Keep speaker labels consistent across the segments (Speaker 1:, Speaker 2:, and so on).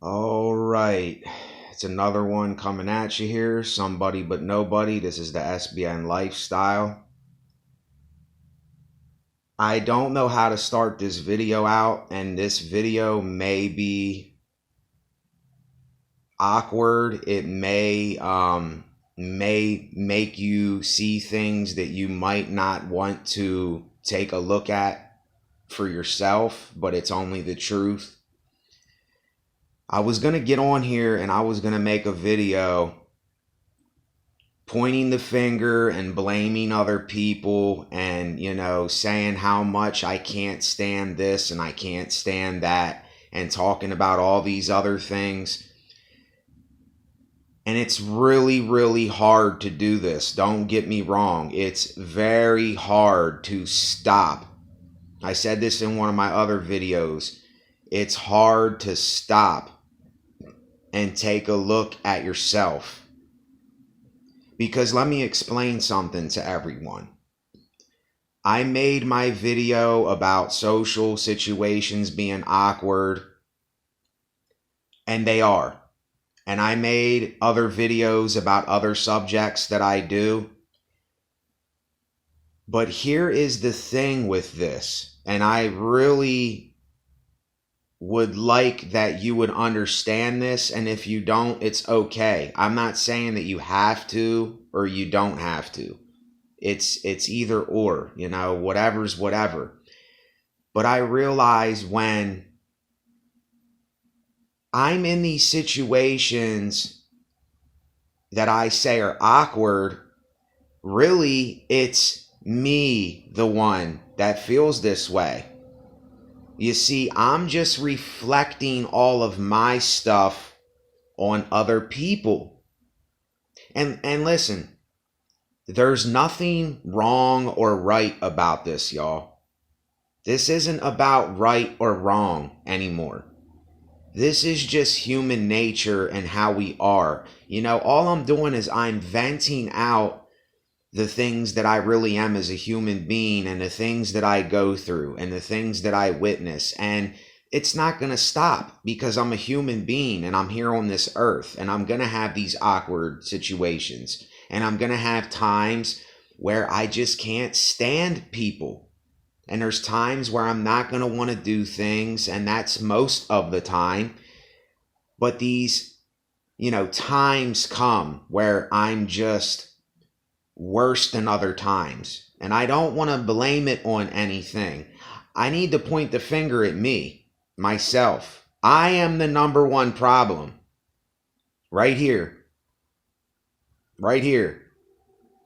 Speaker 1: All right. It's another one coming at you here. Somebody but nobody. This is the SBN lifestyle. I don't know how to start this video out, and this video may be awkward. It may make you see things that you might not want to take a look at for yourself, but it's only the truth. I was going to get on here and I was going to make a video pointing the finger and blaming other people and, saying how much I can't stand this and I can't stand that and talking about all these other things. And it's really, really hard to do this. Don't get me wrong. It's very hard to stop. I said this in one of my other videos. It's hard to stop and take a look at yourself. Because let me explain something to everyone. I made my video about social situations being awkward, and they are. And I made other videos about other subjects that I do. But here is the thing with this, and I really would like that you would understand this, and if you don't, it's okay. I'm not saying that you have to or you don't have to. It's either or, whatever's whatever. But I realize when I'm in these situations that I say are awkward, really it's me, the one that feels this way. You see, I'm just reflecting all of my stuff on other people. And listen, there's nothing wrong or right about this, y'all. This isn't about right or wrong anymore. This is just human nature and how we are. All I'm doing is I'm venting out the things that I really am as a human being and the things that I go through and the things that I witness. And it's not going to stop because I'm a human being and I'm here on this earth and I'm going to have these awkward situations and I'm going to have times where I just can't stand people. And there's times where I'm not going to want to do things, and that's most of the time. But these, times come where I'm just worse than other times. And I don't want to blame it on anything. I need to point the finger at me, myself. I am the number one problem. Right here. Right here.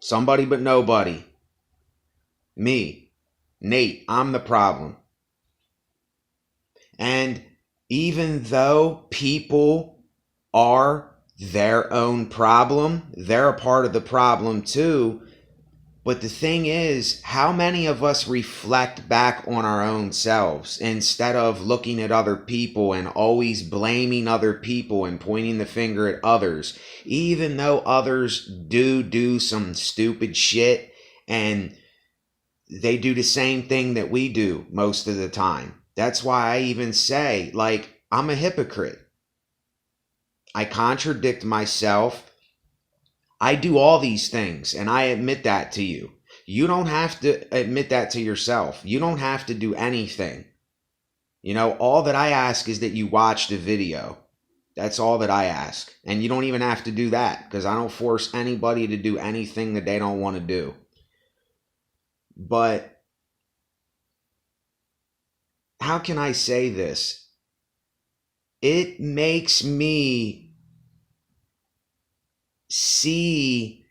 Speaker 1: Somebody but nobody. Me. Nate, I'm the problem. And even though people are their own problem, they're a part of the problem too. But the thing is, how many of us reflect back on our own selves instead of looking at other people and always blaming other people and pointing the finger at others, even though others do some stupid shit and they do the same thing that we do most of the time. That's why I even say, I'm a hypocrite. I contradict myself. I do all these things, and I admit that to you. You don't have to admit that to yourself. You don't have to do anything. All that I ask is that you watch the video. That's all that I ask. And you don't even have to do that because I don't force anybody to do anything that they don't want to do. But how can I say this? It makes me see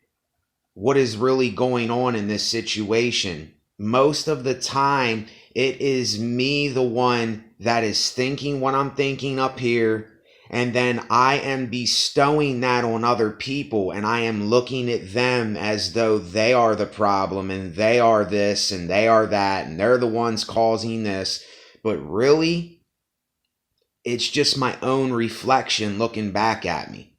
Speaker 1: what is really going on in this situation. Most of the time, it is me, the one that is thinking what I'm thinking up here. And then I am bestowing that on other people, and I am looking at them as though they are the problem and they are this and they are that and they're the ones causing this. But really, it's just my own reflection looking back at me.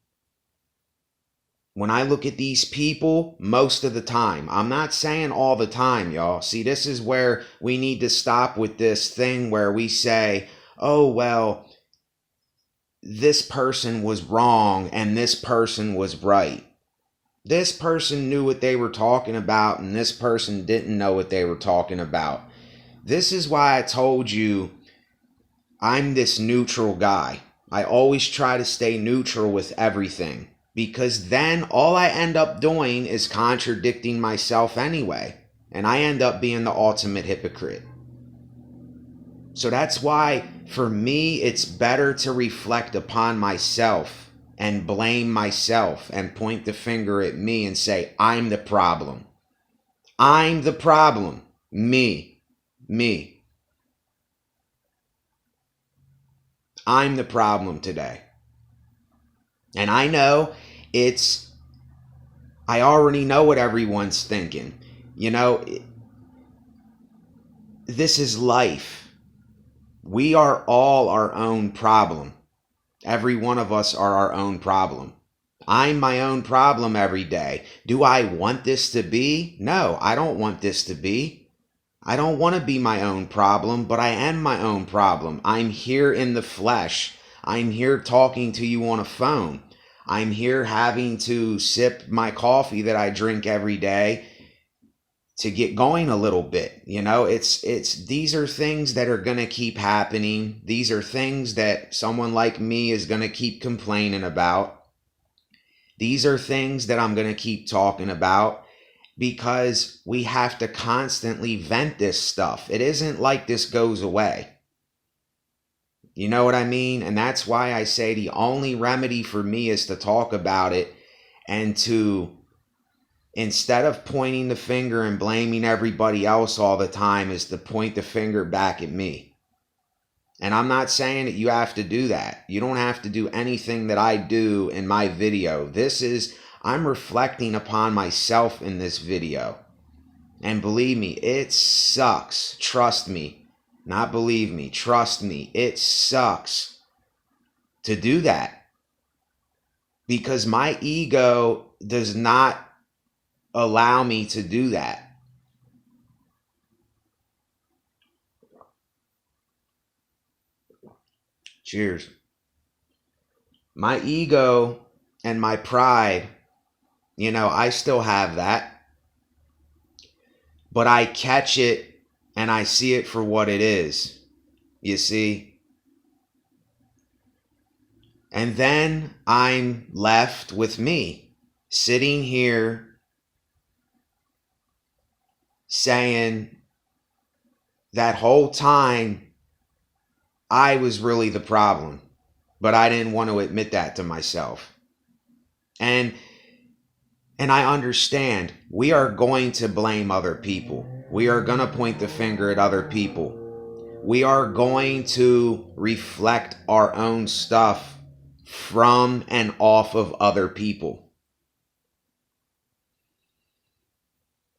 Speaker 1: When I look at these people, most of the time, I'm not saying all the time, y'all. See, this is where we need to stop with this thing where we say, oh, well, this person was wrong and this person was right. This person knew what they were talking about and this person didn't know what they were talking about. This is why I told you I'm this neutral guy. I always try to stay neutral with everything, because then all I end up doing is contradicting myself anyway, and I end up being the ultimate hypocrite. So that's why, for me, it's better to reflect upon myself and blame myself and point the finger at me and say, I'm the problem. I'm the problem. Me. I'm the problem today. And I know I already know what everyone's thinking. This is life. We are all our own problem. Every one of us are our own problem. I'm my own problem every day. Do I want this to be? No, I don't want this to be. I don't want to be my own problem, but I am my own problem. I'm here in the flesh. I'm here talking to you on a phone. I'm here having to sip my coffee that I drink every day to get going a little bit. These are things that are going to keep happening. These are things that someone like me is going to keep complaining about. These are things that I'm going to keep talking about, because we have to constantly vent this stuff. It isn't like this goes away. You know what I mean? And that's why I say the only remedy for me is to talk about it, and to, instead of pointing the finger and blaming everybody else all the time, is to point the finger back at me. And I'm not saying that you have to do that. You don't have to do anything that I do in my video. I'm reflecting upon myself in this video. And believe me, it sucks. Trust me. Not believe me. Trust me. It sucks to do that. Because my ego does not allow me to do that. Cheers. My ego and my pride, I still have that. But I catch it and I see it for what it is. You see? And then I'm left with me, sitting here saying that whole time I was really the problem, but I didn't want to admit that to myself. And I understand we are going to blame other people. We are going to point the finger at other people. We are going to reflect our own stuff from and off of other people.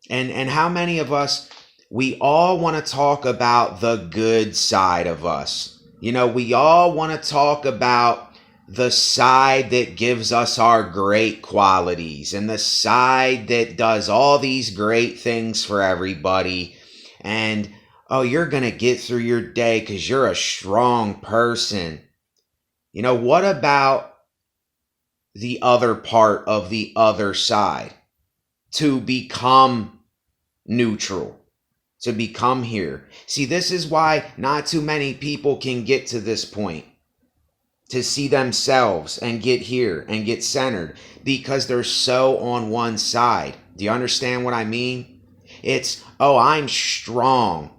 Speaker 1: And how many of us, we all want to talk about the good side of us. We all want to talk about the side that gives us our great qualities, and the side that does all these great things for everybody. And, oh, you're going to get through your day because you're a strong person. What about the other part of the other side? To become neutral. To become here. See, this is why not too many people can get to this point. To see themselves and get here and get centered, because they're so on one side. Do you understand what I mean? It's, oh, I'm strong.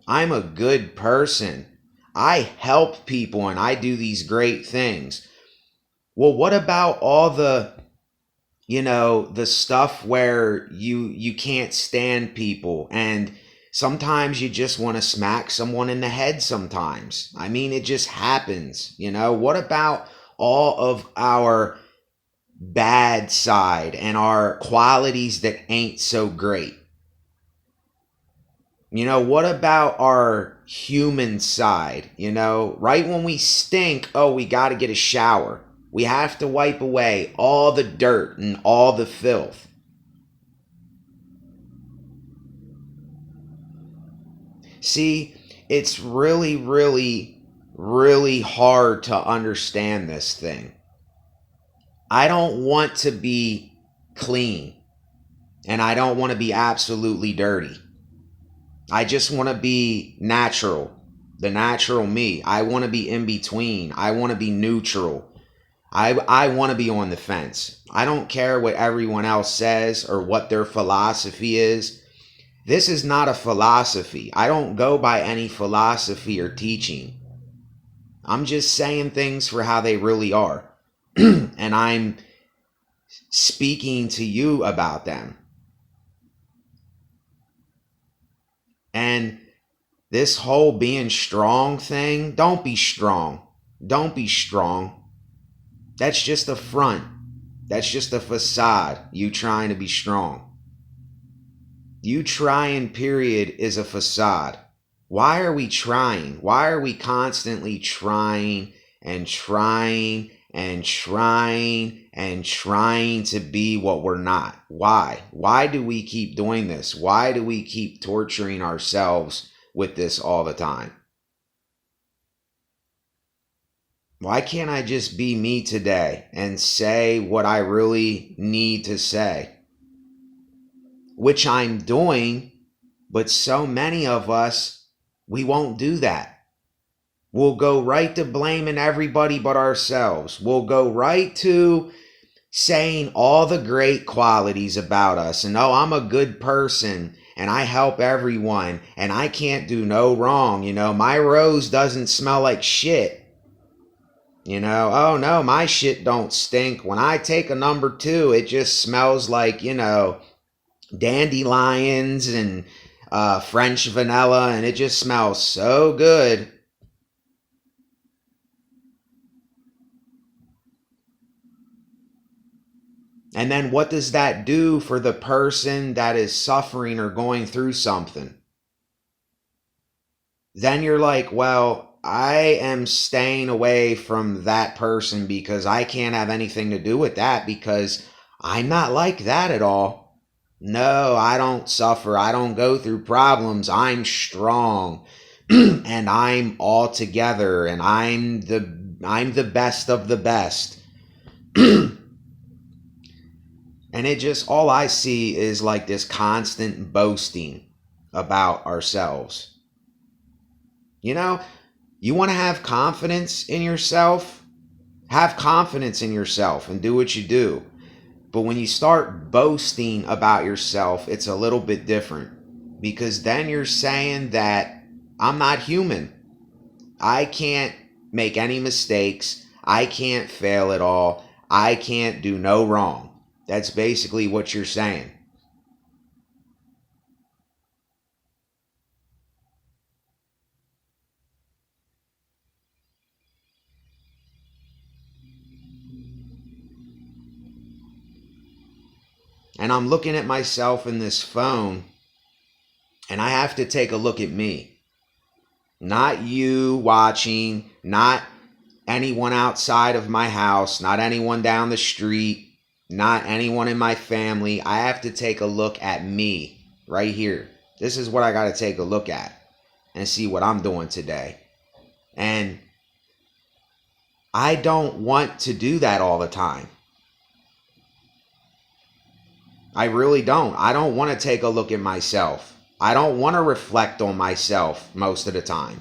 Speaker 1: I'm a good person. I help people and I do these great things. Well, what about all the stuff where you can't stand people, and sometimes you just want to smack someone in the head sometimes. I mean, it just happens, What about all of our bad side and our qualities that ain't so great? What about our human side? Right when we stink, oh, we got to get a shower. We have to wipe away all the dirt and all the filth. See, it's really, really, really hard to understand this thing. I don't want to be clean, and I don't want to be absolutely dirty. I just want to be natural, the natural me. I want to be in between. I want to be neutral. I want to be on the fence. I don't care what everyone else says or what their philosophy is. This is not a philosophy. I don't go by any philosophy or teaching. I'm just saying things for how they really are. And I'm speaking to you about them. And this whole being strong thing, don't be strong. Don't be strong. That's just a front. That's just a facade. You trying to be strong. You trying, period, is a facade. Why are we trying? Why are we constantly trying and trying and trying and trying to be what we're not? Why? Why do we keep doing this? Why do we keep torturing ourselves with this all the time? Why can't I just be me today and say what I really need to say? Which I'm doing, but so many of us, we won't do that. We'll go right to blaming everybody but ourselves. We'll go right to saying all the great qualities about us. And oh, I'm a good person and I help everyone and I can't do no wrong. You know, my rose doesn't smell like shit. You know, oh no, my shit don't stink. When I take a number 2, it just smells like, you know, dandelions and French vanilla, and it just smells so good. And then what does that do for the person that is suffering or going through something? Then you're like, well, I am staying away from that person because I can't have anything to do with that because I'm not like that at all. No, I don't suffer. I don't go through problems. I'm strong and I'm all together and I'm the best of the best. And it just, all I see is like this constant boasting about ourselves. You know, you want to have confidence in yourself? Have confidence in yourself and do what you do. But when you start boasting about yourself, it's a little bit different. Because then you're saying that I'm not human. I can't make any mistakes. I can't fail at all. I can't do no wrong. That's basically what you're saying. And I'm looking at myself in this phone, and I have to take a look at me. Not you watching, not anyone outside of my house, not anyone down the street, not anyone in my family. I have to take a look at me right here. This is what I got to take a look at and see what I'm doing today. And I don't want to do that all the time. I really don't. I don't want to take a look at myself. I don't want to reflect on myself most of the time.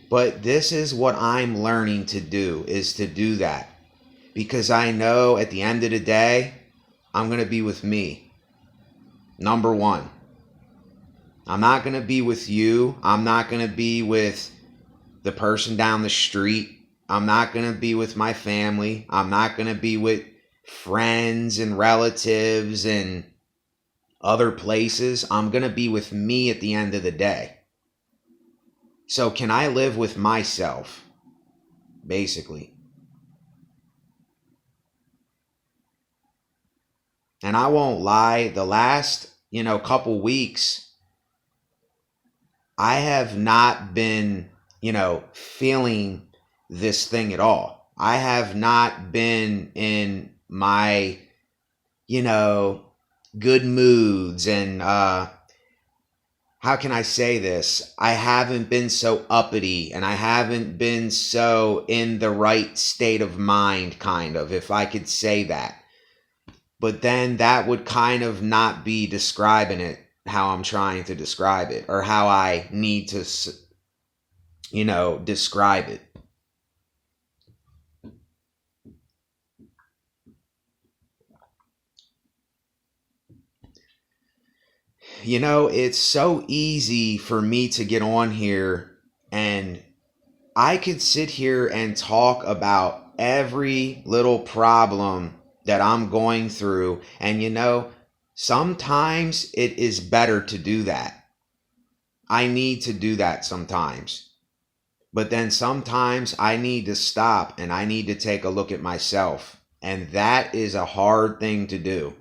Speaker 1: But this is what I'm learning to do, is to do that. Because I know at the end of the day, I'm going to be with me. Number one. I'm not going to be with you. I'm not going to be with the person down the street. I'm not going to be with my family. I'm not going to be with friends and relatives and other places. I'm going to be with me at the end of the day. So can I live with myself? Basically. And I won't lie, the last, couple weeks, I have not been, feeling this thing at all. I have not been in my, good moods and how can I say this? I haven't been so uppity and I haven't been so in the right state of mind, kind of, if I could say that. But then that would kind of not be describing it how I'm trying to describe it, or how I need to, describe it. It's so easy for me to get on here and I could sit here and talk about every little problem that I'm going through. And sometimes it is better to do that. I need to do that sometimes. But then sometimes I need to stop and I need to take a look at myself. And that is a hard thing to do.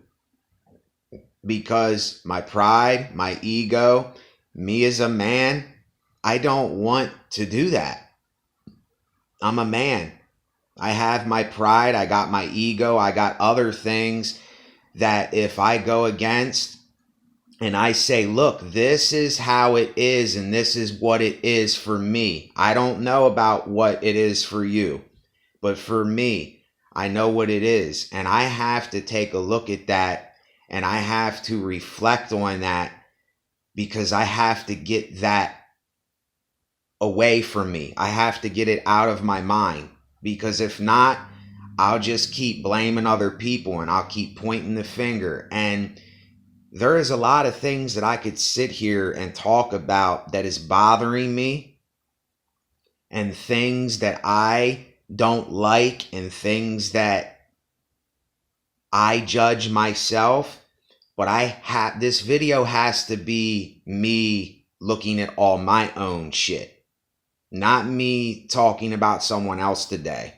Speaker 1: Because my pride, my ego, me as a man, I don't want to do that. I'm a man. I have my pride, I got my ego, I got other things that if I go against and I say, look, this is how it is and this is what it is for me. I don't know about what it is for you, but for me, I know what it is. And I have to take a look at that and I have to reflect on that because I have to get that away from me. I have to get it out of my mind, because if not, I'll just keep blaming other people and I'll keep pointing the finger. And there is a lot of things that I could sit here and talk about that is bothering me, and things that I don't like, and things that I judge myself. But this video has to be me looking at all my own shit. Not me talking about someone else today.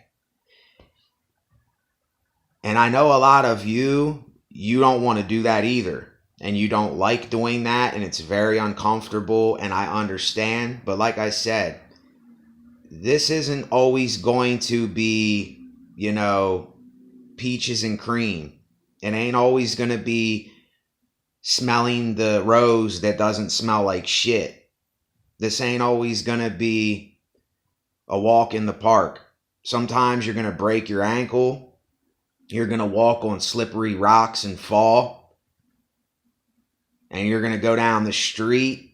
Speaker 1: And I know a lot of you don't want to do that either. And you don't like doing that. And it's very uncomfortable. And I understand. But like I said, this isn't always going to be, peaches and cream. It ain't always going to be smelling the rose that doesn't smell like shit. This ain't always going to be a walk in the park. Sometimes you're going to break your ankle. You're going to walk on slippery rocks and fall. And you're going to go down the street.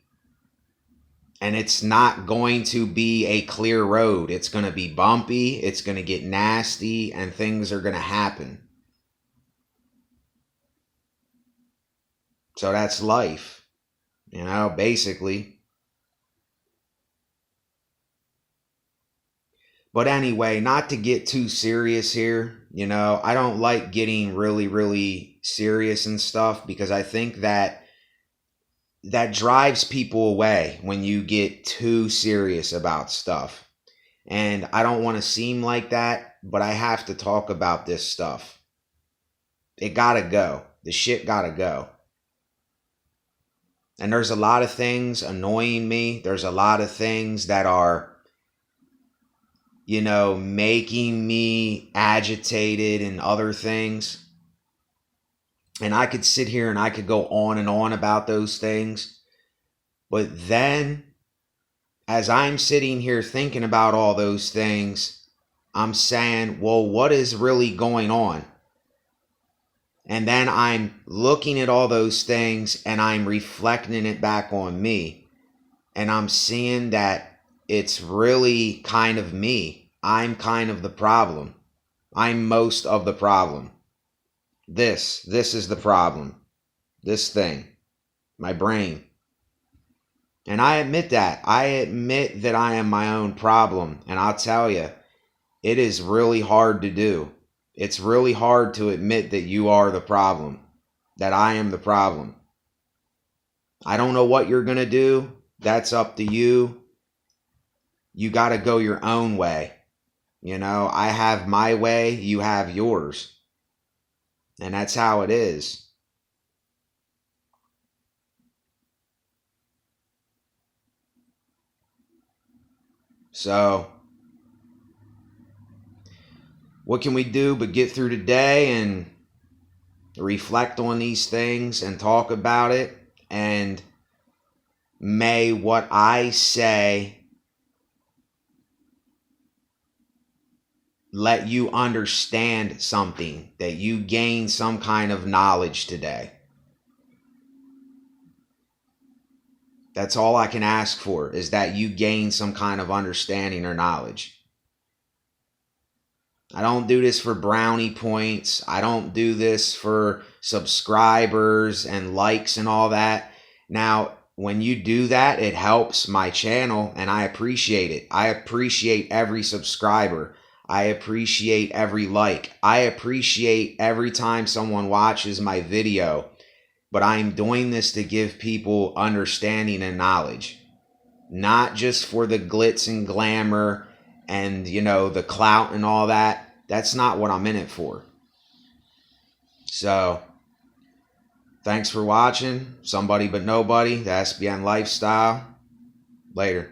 Speaker 1: And it's not going to be a clear road. It's going to be bumpy. It's going to get nasty. And things are going to happen. So that's life. Basically. But anyway, not to get too serious here, I don't like getting really, really serious and stuff, because I think that drives people away when you get too serious about stuff. And I don't want to seem like that, but I have to talk about this stuff. It gotta go. The shit gotta go. And there's a lot of things annoying me. There's a lot of things that are making me agitated and other things. And I could sit here and I could go on and on about those things. But then, as I'm sitting here thinking about all those things, I'm saying, well, what is really going on? And then I'm looking at all those things and I'm reflecting it back on me. And I'm seeing that it's really kind of me. I'm kind of the problem. I'm most of the problem. This is the problem. This thing. My brain. And I admit that. I admit that I am my own problem. And I'll tell you, it is really hard to do. It's really hard to admit that you are the problem. That I am the problem. I don't know what you're going to do. That's up to you. You got to go your own way. I have my way, you have yours. And that's how it is. So, what can we do but get through today and reflect on these things and talk about it? And may what I say let you understand something, that you gain some kind of knowledge today. That's all I can ask for, is that you gain some kind of understanding or knowledge. I don't do this for brownie points. I don't do this for subscribers and likes and all that. Now, when you do that, it helps my channel and I appreciate it. I appreciate every subscriber. I appreciate every like. I appreciate every time someone watches my video. But I'm doing this to give people understanding and knowledge, not just for the glitz and glamour and, the clout and all that. That's not what I'm in it for. So, thanks for watching. Somebody but nobody, the SBN Lifestyle. Later.